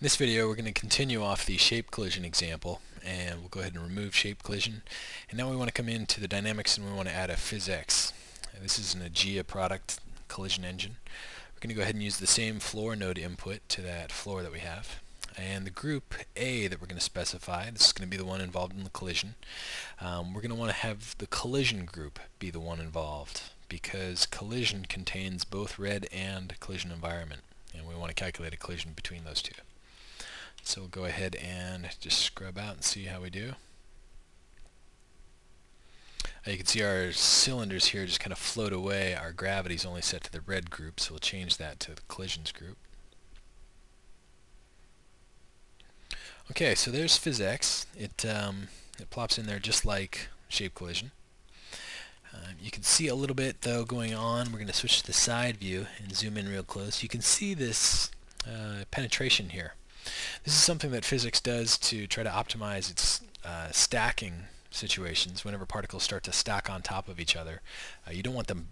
In this video we're going to continue off the shape collision example, and we'll go ahead and remove shape collision, and now we want to come into the dynamics and we want to add a PhysX. This is an AGEA product collision engine. We're going to go ahead and use the same floor node input to that floor that we have, and the group A that we're going to specify, this is going to be the one involved in the collision. We're going to want to have the collision group be the one involved because collision contains both red and collision environment, and we want to calculate a collision between those two. So we'll go ahead and just scrub out and see how we do. You can see our cylinders here just kind of float away. Our gravity is only set to the red group, so we'll change that to the collisions group. Okay, so there's PhysX. It plops in there just like shape collision. You can see a little bit though going on. We're going to switch to the side view and zoom in real close. You can see this penetration here. This is something that PhysX does to try to optimize its stacking situations. Whenever particles start to stack on top of each other, you don't want them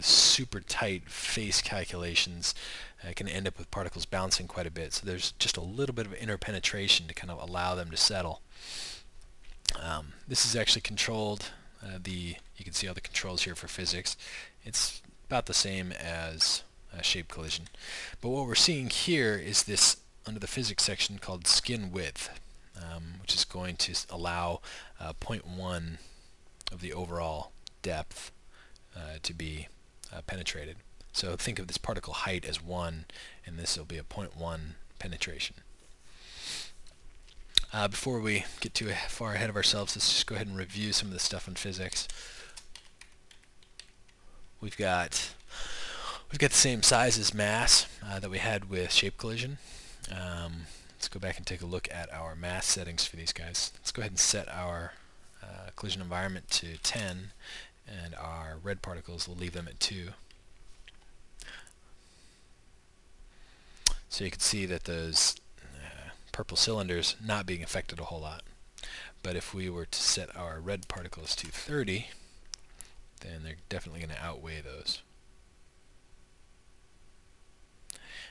super tight face calculations. It can end up with particles bouncing quite a bit. So there's just a little bit of interpenetration to kind of allow them to settle. This is actually controlled. You can see all the controls here for PhysX. It's about the same as shape collision. But what we're seeing here is this under the PhysX section called skin width, which is going to allow 0.1 of the overall depth to be penetrated. So think of this particle height as 1, and this will be a 0.1 penetration. Before we get too far ahead of ourselves, let's just go ahead and review some of the stuff on PhysX. We've got the same size as mass that we had with shape collision. Let's go back and take a look at our mass settings for these guys. Let's go ahead and set our collision environment to 10, and our red particles, we'll leave them at 2. So you can see that those purple cylinders not being affected a whole lot. But if we were to set our red particles to 30, then they're definitely going to outweigh those.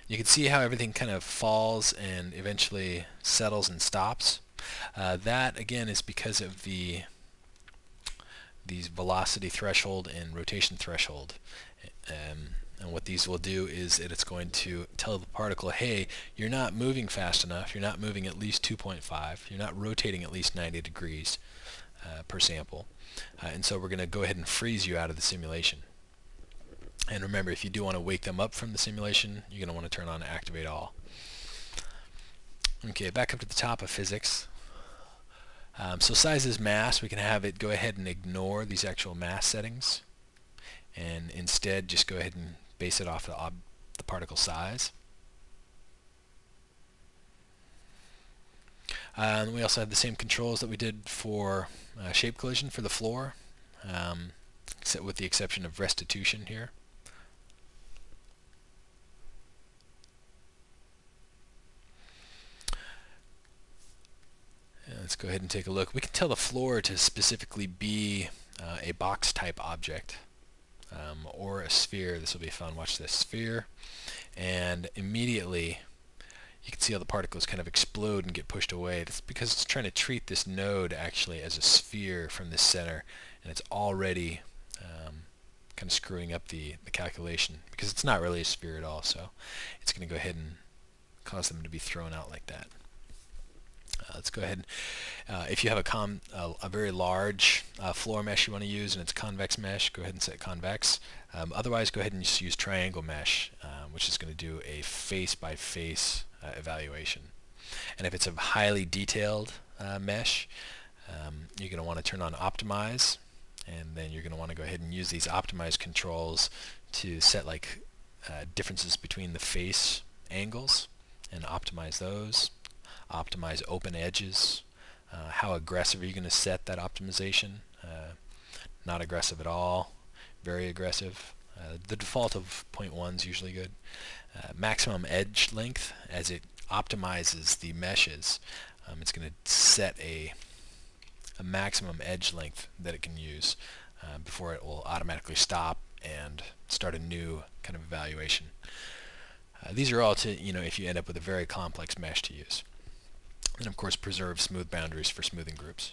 You can see how everything kind of falls and eventually settles and stops. That again is because of these velocity threshold and rotation threshold. And what these will do is it's going to tell the particle, hey, you're not moving fast enough, you're not moving at least 2.5, you're not rotating at least 90 degrees per sample. And so we're going to go ahead and freeze you out of the simulation. And remember, if you do want to wake them up from the simulation, you're going to want to turn on Activate All. Okay, back up to the top of PhysX. So size is mass. We can have it go ahead and ignore these actual mass settings, and instead just go ahead and base it off the particle size. We also have the same controls that we did for shape collision for the floor, except with the exception of restitution here. Let's go ahead and take a look. We can tell the floor to specifically be a box type object or a sphere. This will be fun. Watch this sphere, and immediately you can see how the particles kind of explode and get pushed away. That's because it's trying to treat this node actually as a sphere from the center, and it's already kind of screwing up the calculation because it's not really a sphere at all. So it's going to go ahead and cause them to be thrown out like that. Let's go ahead. If you have a very large floor mesh you want to use and it's convex mesh, go ahead and set convex. Otherwise, go ahead and just use triangle mesh, which is going to do a face-by-face evaluation. And if it's a highly detailed mesh, you're going to want to turn on optimize, and then you're going to want to go ahead and use these optimize controls to set like differences between the face angles and optimize those. Optimize open edges. How aggressive are you going to set that optimization? Not aggressive at all. Very aggressive. The default of 0.1 is usually good. Maximum edge length, as it optimizes the meshes, it's going to set a maximum edge length that it can use before it will automatically stop and start a new kind of evaluation. These are all to, if you end up with a very complex mesh to use. And of course preserve smooth boundaries for smoothing groups.